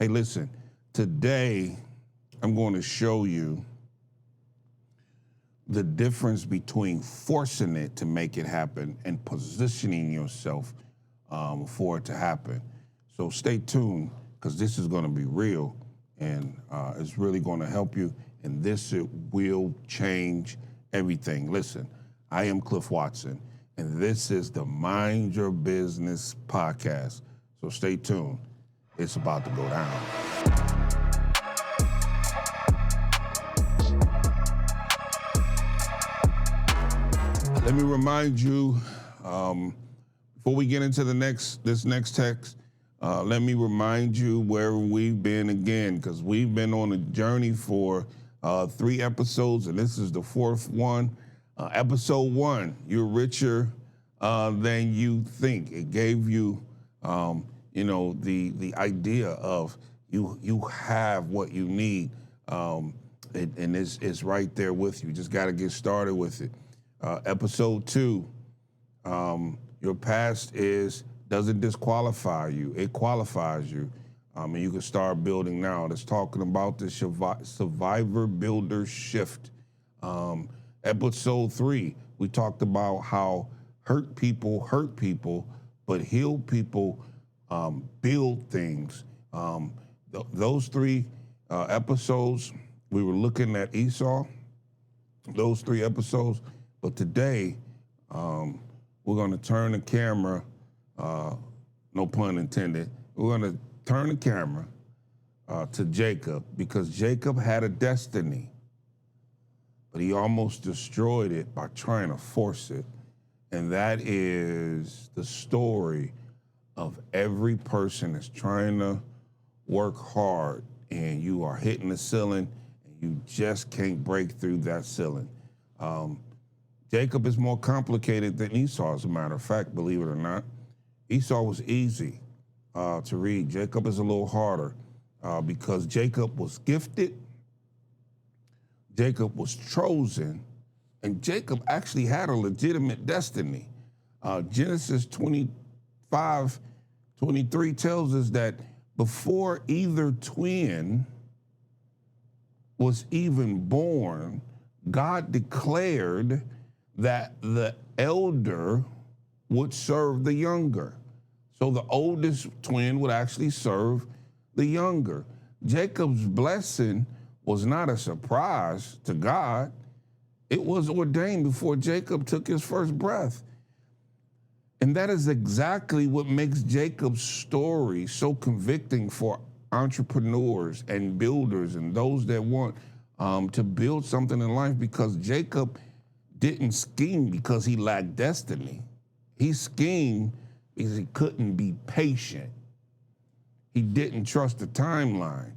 Hey, listen, today I'm going to show you the difference between forcing it to make it happen and positioning yourself for it to happen. So stay tuned, because this is going to be real, and it's really going to help you, and it will change everything. Listen, I am Cliff Watson, and this is the Mind Your Business podcast. So stay tuned. It's about to go down. Let me remind you, before we get into this next text, let me remind you where we've been again, because we've been on a journey for 3 episodes, and this is the 4th one. Episode 1, you're richer than you think. It gave you, the idea of you have what you need, and it's right there with you. Just got to get started with it. Episode 2, your past doesn't disqualify you, it qualifies you. And you can start building now. That's talking about the survivor builder shift. Episode 3, we talked about how hurt people, but healed people build things. Those 3 episodes, we were looking at Esau, those 3 episodes. But today, we're going to turn the camera, no pun intended, we're going to turn the camera to Jacob, because Jacob had a destiny, but he almost destroyed it by trying to force it. And that is the story of every person that's trying to work hard, and you are hitting the ceiling, and you just can't break through that ceiling. Jacob is more complicated than Esau, as a matter of fact, believe it or not. Esau was easy to read. Jacob is a little harder because Jacob was gifted, Jacob was chosen, and Jacob actually had a legitimate destiny. Genesis 25:23 tells us that before either twin was even born, God declared that the elder would serve the younger. So the oldest twin would actually serve the younger. Jacob's blessing was not a surprise to God. It was ordained before Jacob took his first breath. And that is exactly what makes Jacob's story so convicting for entrepreneurs and builders and those that want to build something in life, because Jacob didn't scheme because he lacked destiny. He schemed because he couldn't be patient. He didn't trust the timeline.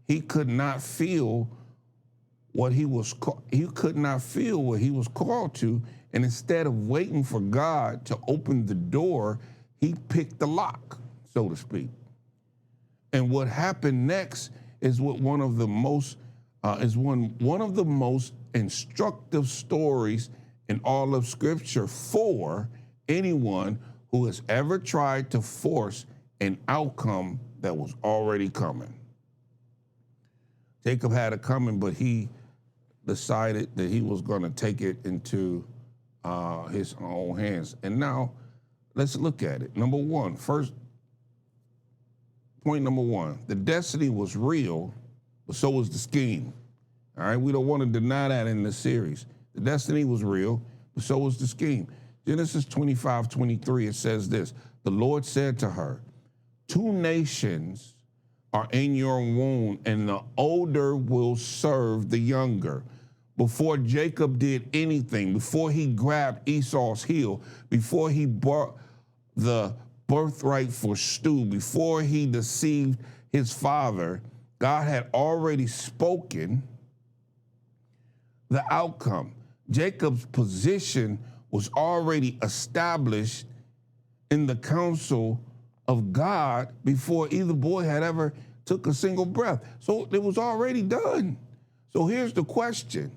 He could not feel what he was called to, and instead of waiting for God to open the door, he picked the lock, so to speak. And what happened next is one of the most instructive stories in all of Scripture for anyone who has ever tried to force an outcome that was already coming. Jacob had it coming, but he decided that he was going to take it into his own hands. And now let's look at it. Point number one, the destiny was real, but so was the scheme. All right, we don't want to deny that in this series. The destiny was real, but so was the scheme. Genesis 25:23, it says this: the Lord said to her, 2 nations are in your womb, and the older will serve the younger. Before Jacob did anything, before he grabbed Esau's heel, before he bought the birthright for stew, before he deceived his father, God had already spoken the outcome. Jacob's position was already established in the counsel of God before either boy had ever took a single breath. So it was already done. So here's the question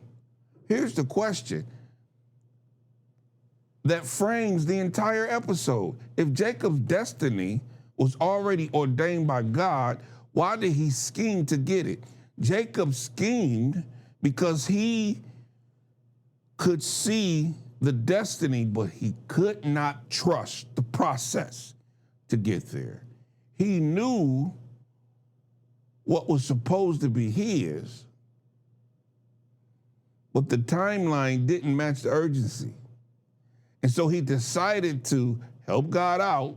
that frames the entire episode. If Jacob's destiny was already ordained by God, why did he scheme to get it? Jacob schemed because he could see the destiny, but he could not trust the process to get there. He knew what was supposed to be his, but the timeline didn't match the urgency. And so he decided to help God out,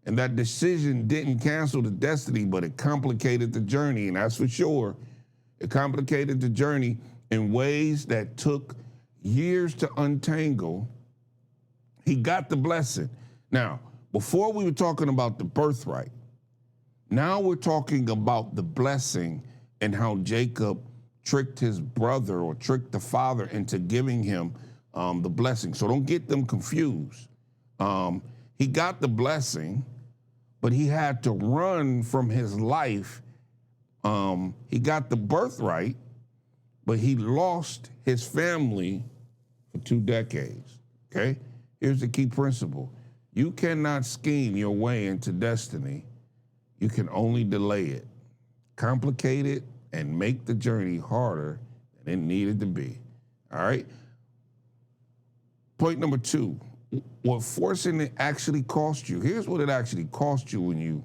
and that decision didn't cancel the destiny, but it complicated the journey, and that's for sure. It complicated the journey in ways that took years to untangle. He got the blessing. Now, before we were talking about the birthright, now we're talking about the blessing and how Jacob tricked his brother or tricked the father into giving him the blessing. So don't get them confused. He got the blessing, but he had to run from his life. He got the birthright, but he lost his family for 2 decades, okay? Here's the key principle. You cannot scheme your way into destiny. You can only delay it, complicate it, and make the journey harder than it needed to be, all right? Point number 2, what forcing it actually cost you. Here's what it actually cost you when you,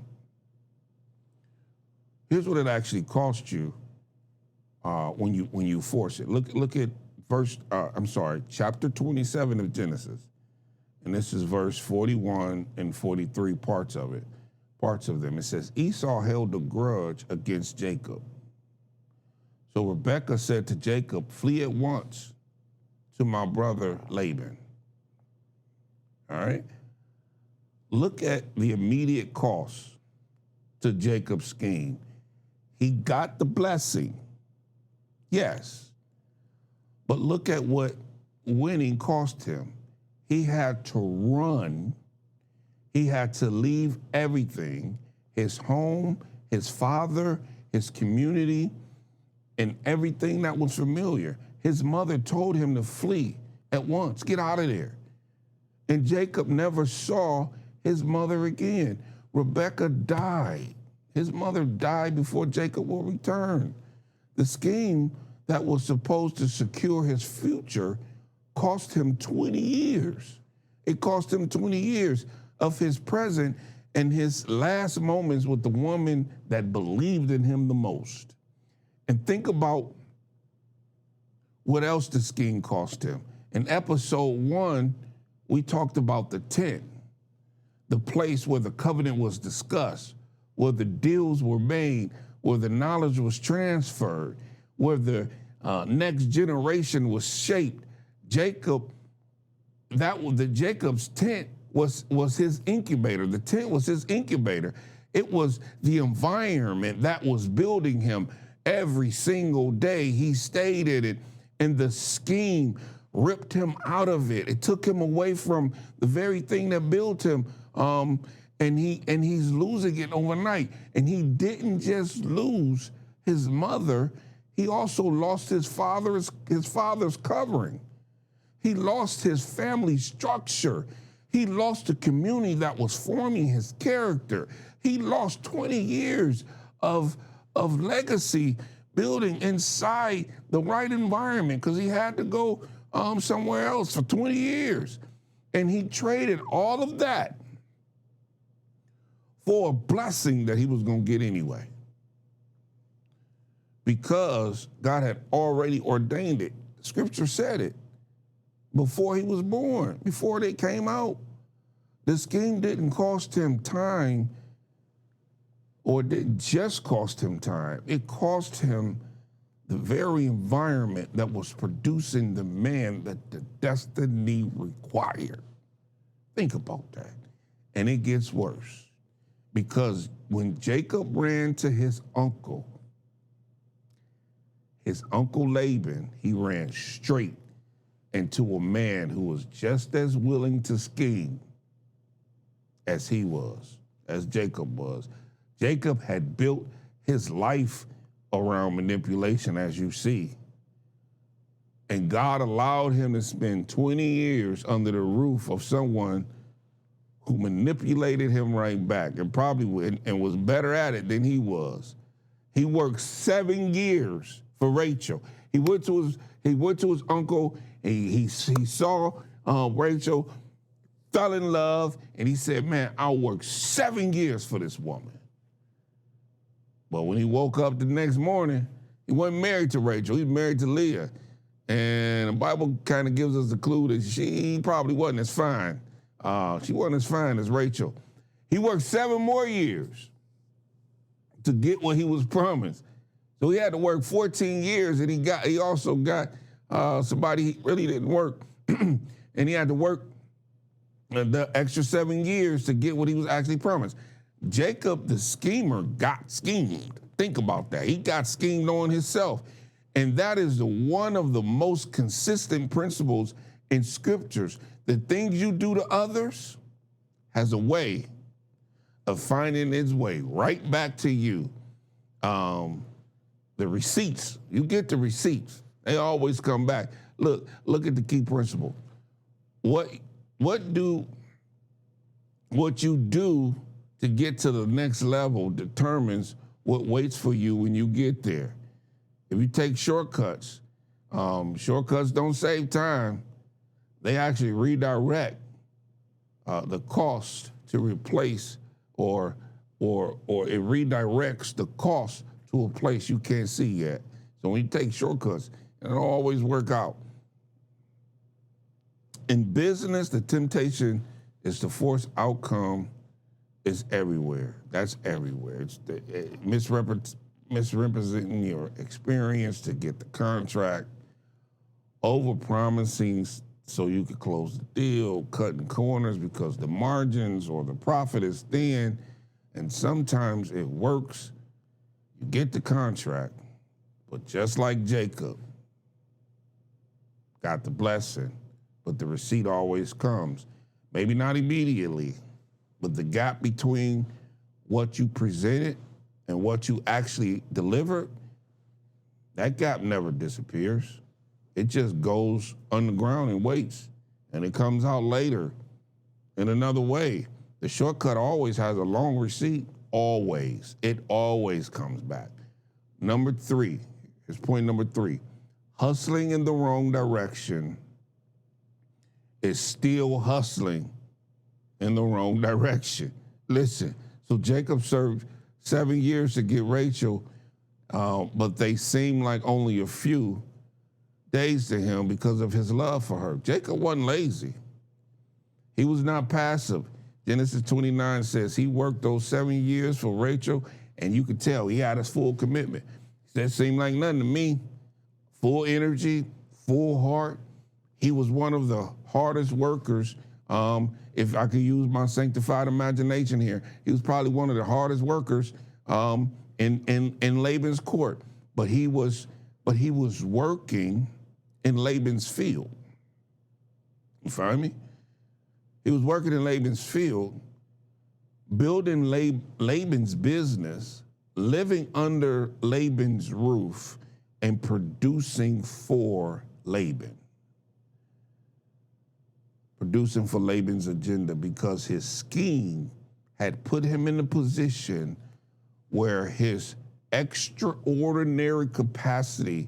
when you force it. Look at chapter 27 of Genesis. And this is verse 41 and 43, parts of them. It says, Esau held a grudge against Jacob. So Rebekah said to Jacob, flee at once to my brother Laban. All right? Look at the immediate cost to Jacob's scheme. He got the blessing, yes, but look at what winning cost him. He had to run. He had to leave everything, his home, his father, his community, and everything that was familiar. His mother told him to flee at once, get out of there. And Jacob never saw his mother again. Rebekah died. His mother died before Jacob will return. The scheme that was supposed to secure his future cost him 20 years. It cost him 20 years of his present and his last moments with the woman that believed in him the most. And think about what else the scheme cost him. In episode 1, we talked about the tent, the place where the covenant was discussed, where the deals were made, where the knowledge was transferred, where the next generation was shaped. Jacob's tent was his incubator. The tent was his incubator. It was the environment that was building him every single day. He stayed in it, and the scheme ripped him out of it. It took him away from the very thing that built him. And he's losing it overnight. And he didn't just lose his mother, he also lost his father's covering. He lost his family structure. He lost the community that was forming his character. He lost 20 years of legacy building inside the right environment because he had to go somewhere else for 20 years. And he traded all of that for a blessing that he was going to get anyway, because God had already ordained it. Scripture said it before he was born, before they came out. The scheme didn't cost him time, or it didn't just cost him time. It cost him the very environment that was producing the man that the destiny required. Think about that. And it gets worse, because when Jacob ran to his uncle Laban, he ran straight into a man who was just as willing to scheme as he was, as Jacob was. Jacob had built his life around manipulation, as you see. And God allowed him to spend 20 years under the roof of someone who manipulated him right back and probably and was better at it than he was. He worked 7 years for Rachel. He went to his uncle and he saw Rachel, fell in love, and he said, man, I'll work 7 years for this woman. But when he woke up the next morning, he wasn't married to Rachel, he was married to Leah. And the Bible kind of gives us a clue that she probably wasn't as fine. She wasn't as fine as Rachel. He worked 7 more years to get what he was promised. So he had to work 14 years, and he also got somebody he really didn't work, and he had to work the extra 7 years to get what he was actually promised. Jacob, the schemer, got schemed. Think about that. He got schemed on himself. And that is one of the most consistent principles in scriptures. The things you do to others has a way of finding its way right back to you. The receipts, you get the receipts. They always come back. Look at the key principle. What you do to get to the next level determines what waits for you when you get there. If you take shortcuts, shortcuts don't save time. They actually redirect the cost to replace, or it redirects the cost to a place you can't see yet. So when you take shortcuts, it don't always work out. In business, the temptation is to force outcome is everywhere. That's everywhere. It's misrepresenting your experience to get the contract, over-promising so you could close the deal, cutting corners because the margins or the profit is thin, and sometimes it works. You get the contract, but just like Jacob, got the blessing, but the receipt always comes. Maybe not immediately, but the gap between what you presented and what you actually delivered, that gap never disappears. It just goes underground and waits, and it comes out later in another way. The shortcut always has a long receipt, always. It always comes back. Number 3, here's point number 3. Hustling in the wrong direction is still hustling in the wrong direction. Listen, so Jacob served 7 years to get Rachel, but they seem like only a few days to him because of his love for her. Jacob wasn't lazy. He was not passive. Genesis 29 says he worked those 7 years for Rachel, and you could tell he had his full commitment. That seemed like nothing to me. Full energy, full heart. He was one of the hardest workers. If I could use my sanctified imagination here, he was probably one of the hardest workers in Laban's court. But he was working in Laban's field. You find me? He was working in Laban's field, building Laban's business, living under Laban's roof, and producing for Laban. Producing for Laban's agenda, because his scheme had put him in a position where his extraordinary capacity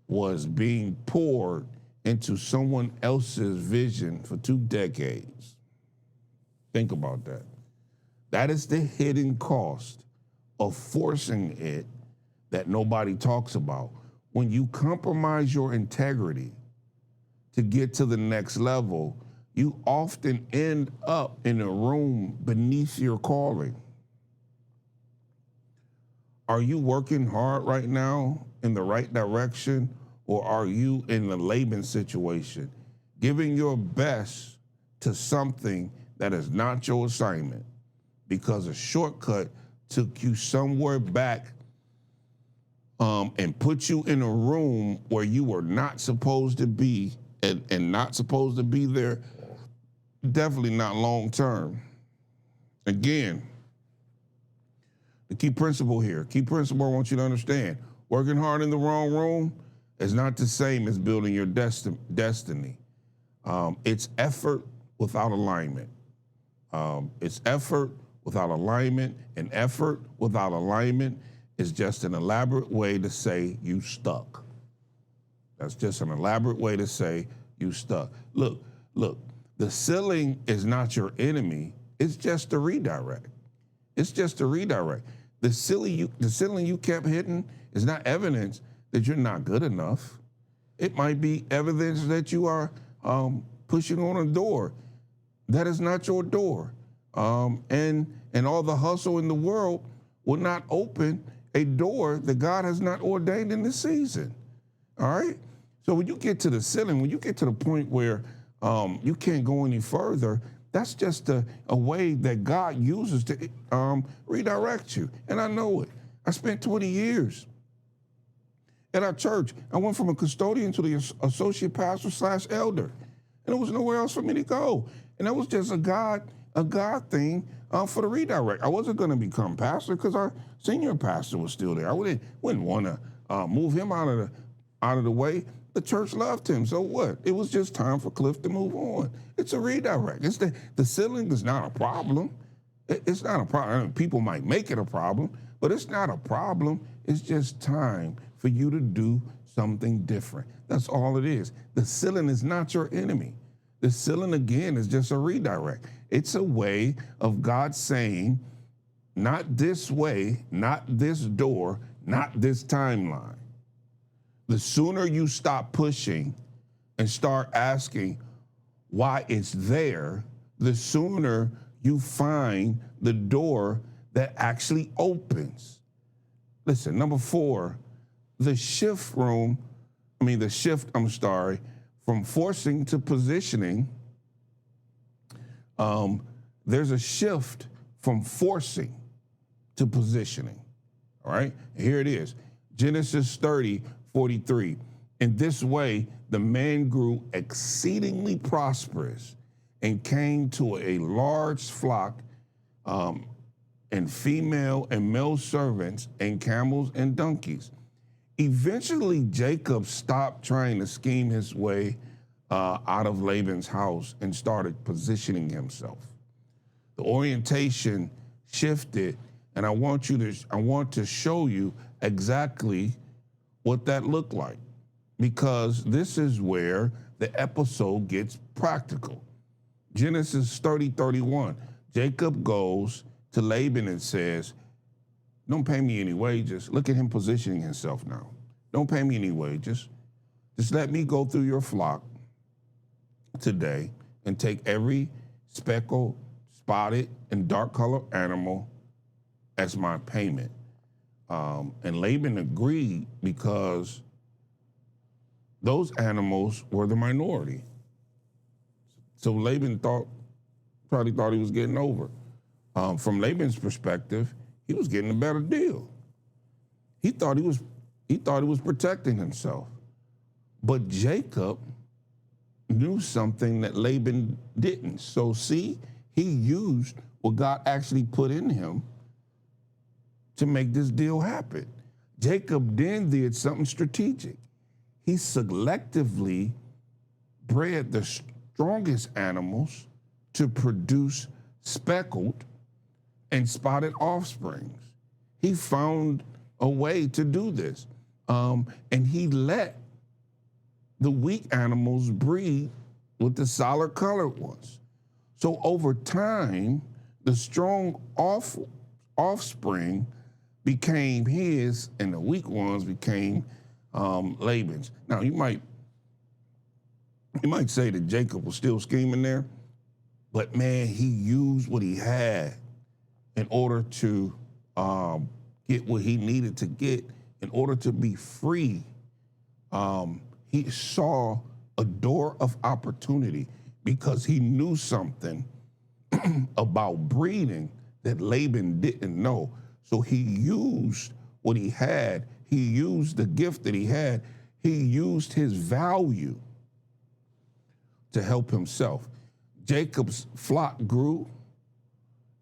was being poured into someone else's vision for 2 decades. Think about that. That is the hidden cost of forcing it that nobody talks about. When you compromise your integrity to get to the next level, you often end up in a room beneath your calling. Are you working hard right now in the right direction, or are you in the Laban situation, giving your best to something that is not your assignment because a shortcut took you somewhere back and put you in a room where you were not supposed to be and not supposed to be there, definitely not long term. Again, the key principle here, I want you to understand, working hard in the wrong room is not the same as building your destiny. It's effort without alignment. It's effort without alignment, and effort without alignment is just an elaborate way to say you stuck. That's just an elaborate way to say you stuck. Look, the ceiling is not your enemy. It's just a redirect. It's just a redirect. The ceiling you kept hitting is not evidence that you're not good enough. It might be evidence that you are pushing on a door that is not your door. And all the hustle in the world will not open a door that God has not ordained in this season. All right? So when you get to the ceiling, when you get to the point where you can't go any further, that's just a way that God uses to redirect you. And I know it. I spent 20 years at our church. I went from a custodian to the associate pastor / elder. And there was nowhere else for me to go. And that was just a God thing for the redirect. I wasn't going to become pastor because our senior pastor was still there. I wouldn't want to move him out of the way. The church loved him, so what? It was just time for Cliff to move on. It's a redirect. It's the ceiling is not a problem. It's not a problem. I mean, people might make it a problem, but it's not a problem. It's just time for you to do something different. That's all it is. The ceiling is not your enemy. The ceiling, again, is just a redirect. It's a way of God saying, not this way, not this door, not this timeline. The sooner you stop pushing and start asking why it's there, the sooner you find the door that actually opens. Listen, number 4, the shift from forcing to positioning. There's a shift from forcing to positioning. All right, here it is. Genesis 30:43. In this way, the man grew exceedingly prosperous and came to a large flock and female and male servants and camels and donkeys. Eventually, Jacob stopped trying to scheme his way out of Laban's house and started positioning himself. The orientation shifted, and I want to show you exactly what that looked like, because this is where the episode gets practical. Genesis 30:31. Jacob goes to Laban and says, "Don't pay me any wages." Look at him positioning himself now. "Don't pay me any wages. Just let me go through your flock today and take every speckled, spotted, and dark colored animal as my payment." And Laban agreed because those animals were the minority. So Laban probably thought he was getting over. From Laban's perspective, he was getting a better deal. He thought he was protecting himself. But Jacob knew something that Laban didn't. So see, he used what God actually put in him to make this deal happen. Jacob then did something strategic. He selectively bred the strongest animals to produce speckled and spotted offsprings. He found a way to do this. And he let the weak animals breed with the solid colored ones. So over time, the strong offspring became his, and the weak ones became Laban's. Now, you might say that Jacob was still scheming there, but man, he used what he had in order to get what he needed to get in order to be free. He saw a door of opportunity because he knew something about breeding that Laban didn't know. So he used what he had. He used the gift that he had. He used his value to help himself. Jacob's flock grew,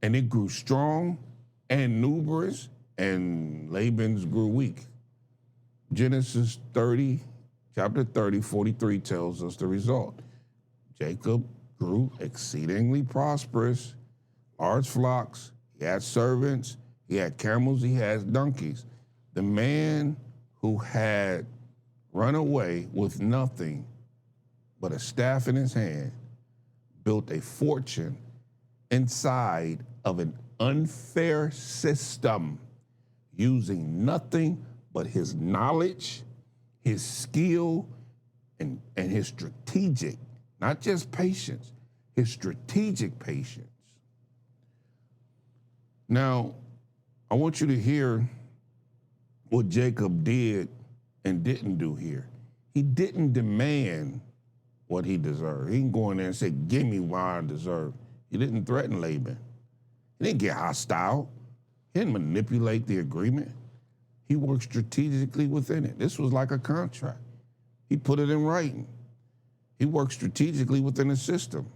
and it grew strong and numerous, and Laban's grew weak. Genesis 30, chapter 30, 43 tells us the result. Jacob grew exceedingly prosperous large flocks, he had servants, he had camels, he had donkeys. The man who had run away with nothing but a staff in his hand built a fortune inside of an unfair system using nothing but his knowledge, his skill, and his strategic, not just patience, his strategic patience. Now, I want you to hear what Jacob did and didn't do here. He didn't demand what he deserved. He didn't go in there and say, give me what I deserve. He didn't threaten Laban. He didn't get hostile. He didn't manipulate the agreement. He worked strategically within it. This was like a contract. He put it in writing. He worked strategically within the system.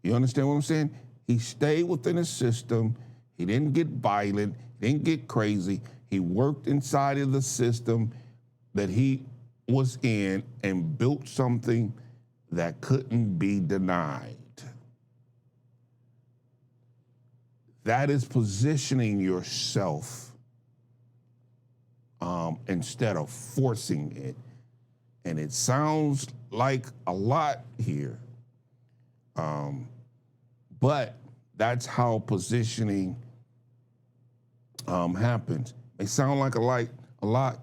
You understand what I'm saying? He stayed within the system. He didn't get violent. He didn't get crazy. He worked inside of the system that he was in and built something that couldn't be denied. That is positioning yourself instead of forcing it. And it sounds like a lot here, but that's how positioning happens. It sounds like a lot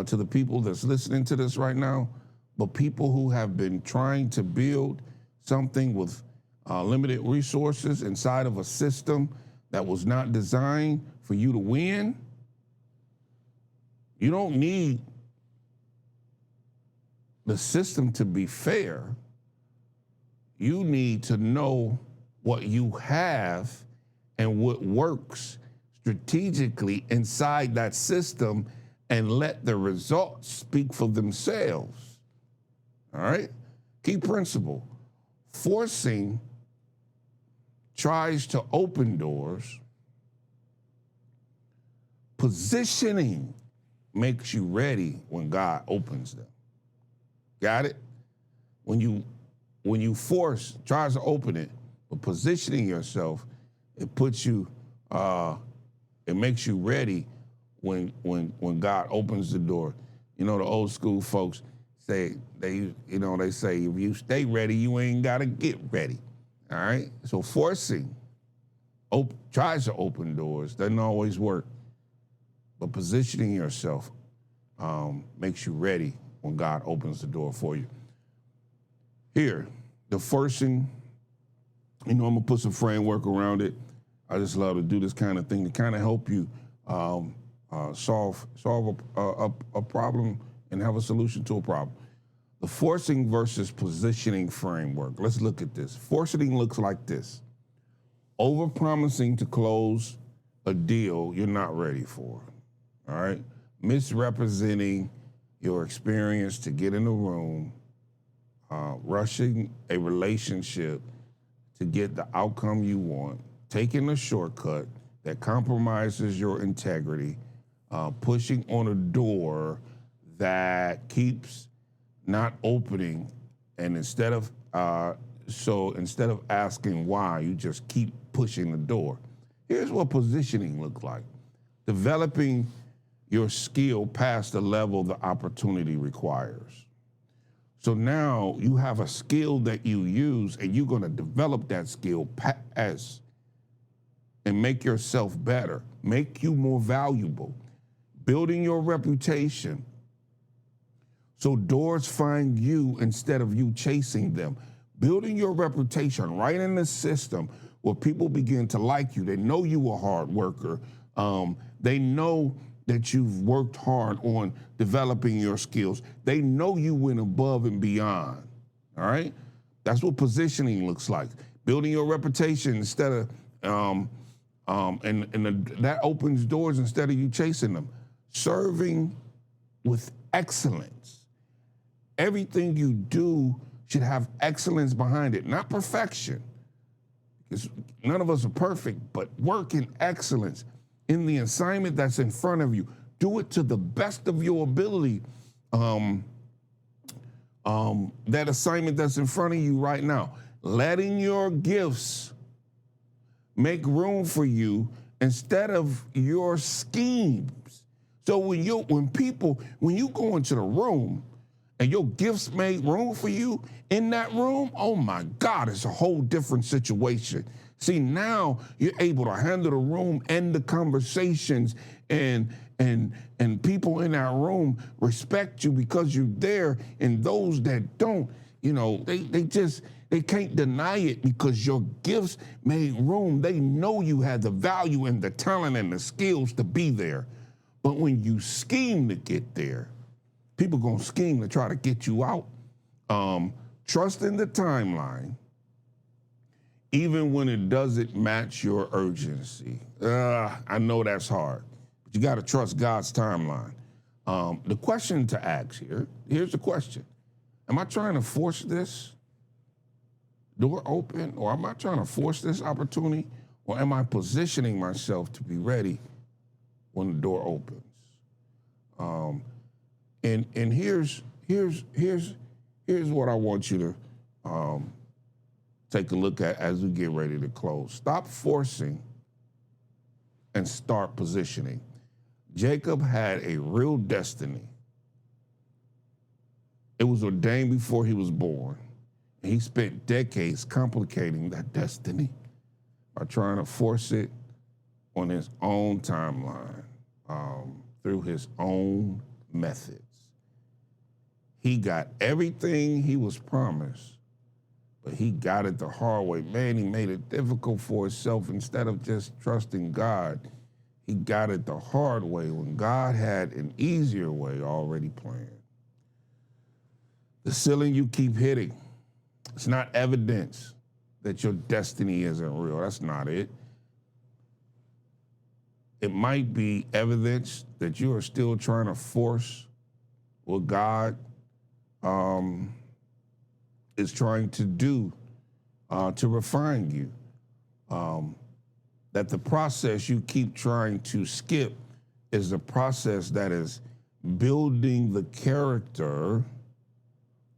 to the people that's listening to this right now, but people who have been trying to build something with limited resources inside of a system that was not designed for you to win, you don't need the system to be fair. You need to know what you have and what works strategically inside that system and let the results speak for themselves. All right? Key principle. Forcing tries to open doors. Positioning makes you ready when God opens them. Got it? When you force, tries to open it, but positioning yourself, it puts you, it makes you ready when God opens the door. You know, the old school folks say, they say, if you stay ready, you ain't gotta get ready. All right? So forcing tries to open doors, doesn't always work. But positioning yourself makes you ready when God opens the door for you. Here, the forcing, I'm gonna put some framework around it. I just love to do this kind of thing to kind of help you solve a problem and have a solution to a problem. The forcing versus positioning framework. Let's look at this. Forcing looks like this. Over-promising to close a deal you're not ready for, all right? Misrepresenting your experience to get in the room, rushing a relationship to get the outcome you want, taking a shortcut that compromises your integrity, pushing on a door that keeps not opening, and instead of asking why, you just keep pushing the door. Here's what positioning looks like. Developing your skill past the level the opportunity requires. So now you have a skill that you use, and you're gonna develop that skill and make yourself better, make you more valuable, building your reputation so doors find you instead of you chasing them. Building your reputation right in the system where people begin to like you. They know you a hard worker. They know that you've worked hard on developing your skills. They know you went above and beyond, all right? That's what positioning looks like. Building your reputation instead of, that opens doors instead of you chasing them. Serving with excellence. Everything you do should have excellence behind it, not perfection. Because none of us are perfect, but work in excellence in the assignment that's in front of you. Do it to the best of your ability. That assignment that's in front of you right now. Letting your gifts make room for you instead of your schemes. So when you go into the room and your gifts made room for you in that room, oh my God, it's a whole different situation. See, now you're able to handle the room and the conversations, and people in that room respect you because you're there, and those that don't, they can't deny it because your gifts made room. They know you had the value and the talent and the skills to be there. But when you scheme to get there, people gonna scheme to try to get you out. Trust in the timeline, even when it doesn't match your urgency. I know that's hard, but you gotta trust God's timeline. The question to ask here's the question. Am I trying to force this door open, or am I trying to force this opportunity, or am I positioning myself to be ready when the door opens? And here's what I want you to take a look at as we get ready to close. Stop forcing and start positioning. Jacob had a real destiny. It was ordained before he was born. And he spent decades complicating that destiny by trying to force it on his own timeline, through his own methods. He got everything he was promised, but he got it the hard way. Man, he made it difficult for himself. Instead of just trusting God, he got it the hard way when God had an easier way already planned. The ceiling you keep hitting, it's not evidence that your destiny isn't real. That's not it. It might be evidence that you are still trying to force what God is trying to do to refine you. That the process you keep trying to skip is the process that is building the character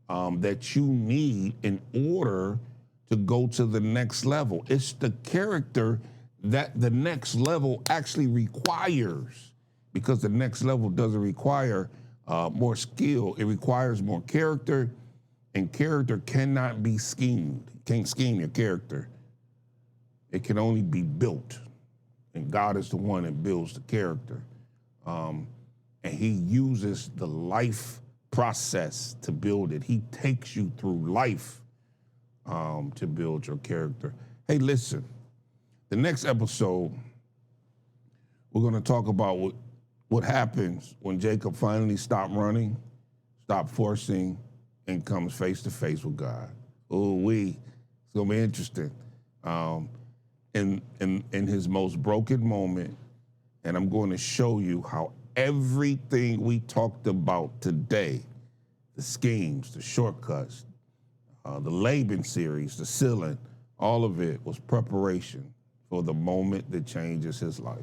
that you need in order to go to the next level. It's the character that the next level actually requires, because the next level doesn't require more skill. It requires more character, and character cannot be schemed. You can't scheme your character. It can only be built, and God is the one that builds the character. And he uses the life process to build it. He takes you through life to build your character. Hey, listen, the next episode, we're going to talk about what happens when Jacob finally stopped running, stopped forcing, and comes face to face with God. It's going to be interesting. In his most broken moment, and I'm going to show you how everything we talked about today, the schemes, the shortcuts, the Laban series, the ceiling, all of it was preparation for the moment that changes his life.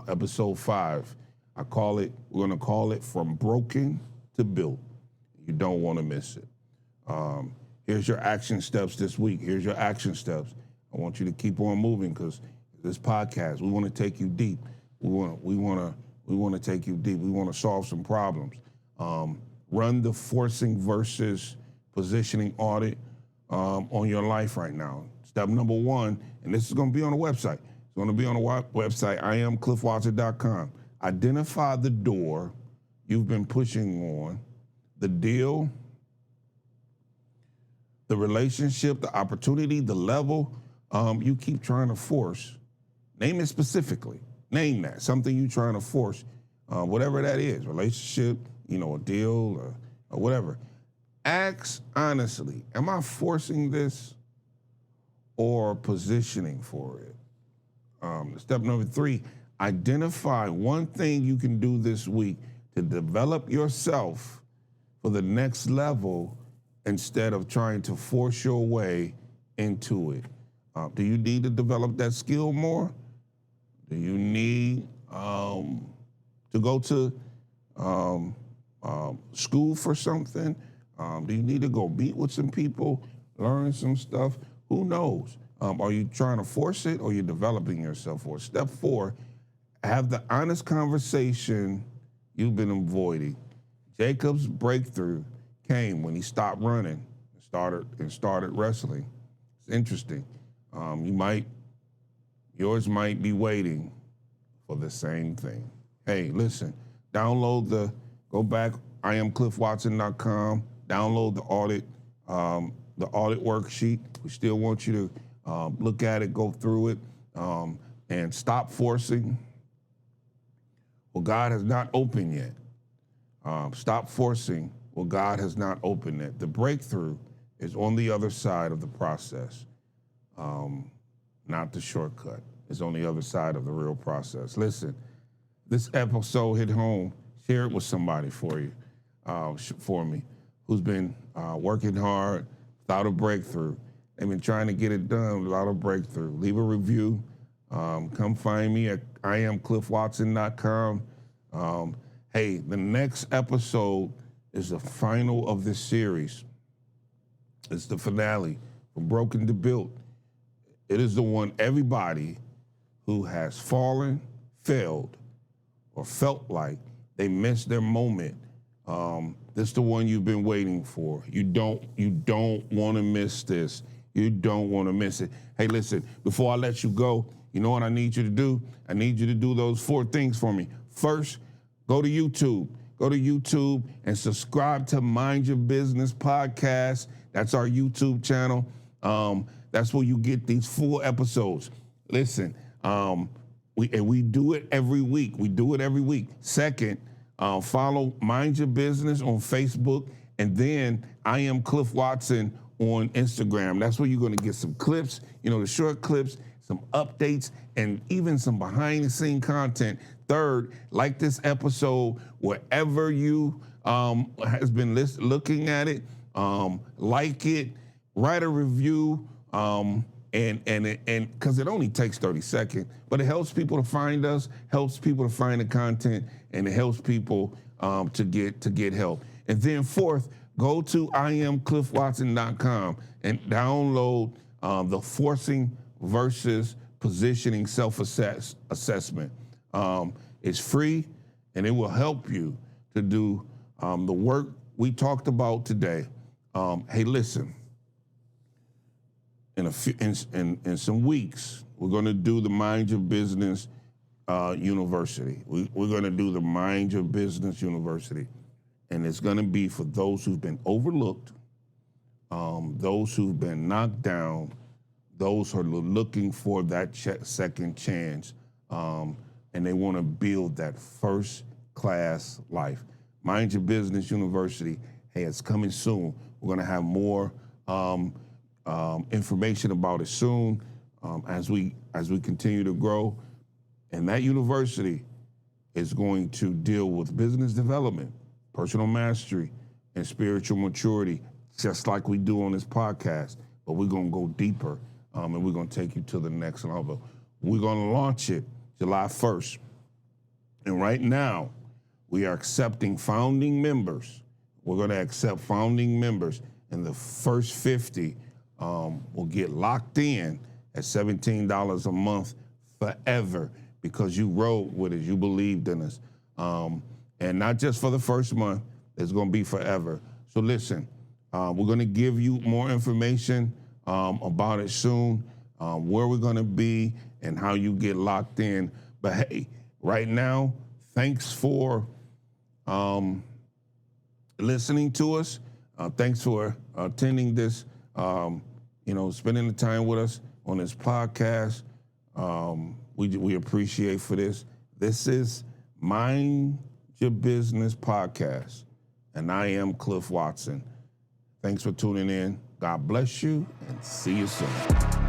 Episode 5, we're going to call it From Broken to Built. You don't want to miss it. Here's your action steps this week. Here's your action steps. I want you to keep on moving, because this podcast, we want to take you deep. We want to take you deep. We want to solve some problems. Run the forcing versus positioning audit on your life right now. Step number 1, and this is going to be on the website. It's going to be on the website, IamCliffWatson.com. Identify the door you've been pushing on, the deal, the relationship, the opportunity, the level you keep trying to force. Name it specifically. Name that, something you're trying to force, whatever that is, relationship, a deal or whatever. Ask honestly, am I forcing this or positioning for it? Step number 3, identify one thing you can do this week to develop yourself for the next level instead of trying to force your way into it. Do you need to develop that skill more? Do you need to go to school for something? Do you need to go meet with some people, learn some stuff? Who knows? Are you trying to force it or are you developing yourself for it? Step 4, have the honest conversation you've been avoiding. Jacob's breakthrough came when he stopped running and started wrestling. It's interesting. Yours might be waiting for the same thing. Hey, listen, go back, IamCliffWatson.com, download the audit worksheet. We still want you to look at it, go through it, and stop forcing. Well, God has not opened yet. Stop forcing what God has not opened yet. The breakthrough is on the other side of the process, not the shortcut. It's on the other side of the real process. Listen, this episode hit home. Share it with somebody for me, who's been working hard without a breakthrough. They've been trying to get it done without a breakthrough. Leave a review. Come find me at IamCliffWatson.com. Hey, the next episode is the final of this series. It's the finale, From Broken to Built. It is the one everybody who has fallen, failed, or felt like they missed their moment. This is the one you've been waiting for. You don't want to miss this. You don't want to miss it. Hey, listen, before I let you go, you know what I need you to do? I need you to do those 4 things for me. First, go to YouTube. Go to YouTube and subscribe to Mind Your Business Podcast. That's our YouTube channel. That's where you get these full episodes. Listen, we do it every week. Second, follow Mind Your Business on Facebook, and then I Am Cliff Watson on Instagram. That's where you're going to get some clips, the short clips, some updates, and even some behind-the-scene content. Third, like this episode wherever you has been looking at it. Like it, write a review, and because it only takes 30 seconds, but it helps people to find us, helps people to find the content, and it helps people to get help. And then fourth, go to IamCliffWatson.com and download the Forcing versus Positioning Self-Assessment. It's free, and it will help you to do the work we talked about today. Hey, listen, in some weeks, we're going to do the Mind Your Business University. We're going to do the Mind Your Business University, and it's going to be for those who've been overlooked, those who've been knocked down, those who are looking for that second chance, and they want to build that first-class life. Mind Your Business University, hey, it's coming soon. We're going to have more information about it soon as we continue to grow. And that university is going to deal with business development, personal mastery, and spiritual maturity, just like we do on this podcast. But we're going to go deeper, and we're going to take you to the next level. We're going to launch it July 1st. And right now, we are accepting founding members. We're going to accept founding members, and the first 50 will get locked in at $17 a month forever, because you rode with us, you believed in us. And not just for the first month, it's going to be forever. So listen, we're going to give you more information about it soon, where we're going to be and how you get locked in. But hey, right now, thanks for listening to us. Thanks for attending this, spending the time with us on this podcast. We appreciate for this. This is Mind Your Business Podcast, and I am Cliff Watson. Thanks for tuning in. God bless you, and see you soon.